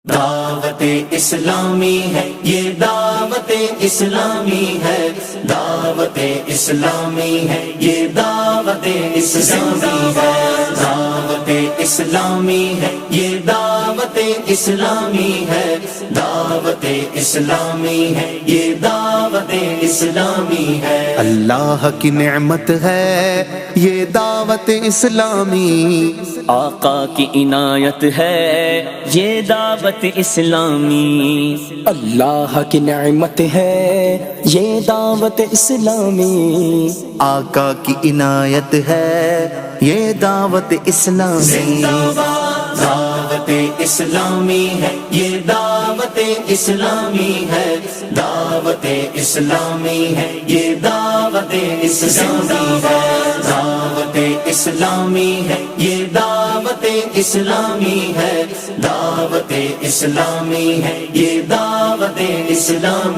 دعوت اسلامی ہے، یہ دعوت اسلامی ہے، دعوت اسلامی ہے، یہ دعوت اسلامی ہے، دعوت اسلامی ہے، یہ دعوت اسلامی ہے، دعوت اسلامی ہے، یہ دعوت اسلامی ہے۔ اللہ کی نعمت ہے یہ دعوت اسلامی، آقا کی عنایت ہے یہ دعوت اسلامی، اللہ کی نعمت ہے یہ دعوت اسلامی، آقا کی عنایت ہے یہ دعوت اسلامی۔ دعوت اسلامی ہے، یہ دعوت اسلامی ہے، دعوت اسلامی ہے، یہ دعوت اسلامی ہے، دعوت اسلامی ہے، یہ دعوت اسلامی ہے، دعوت اسلامی ہے، یہ دعوت اسلامی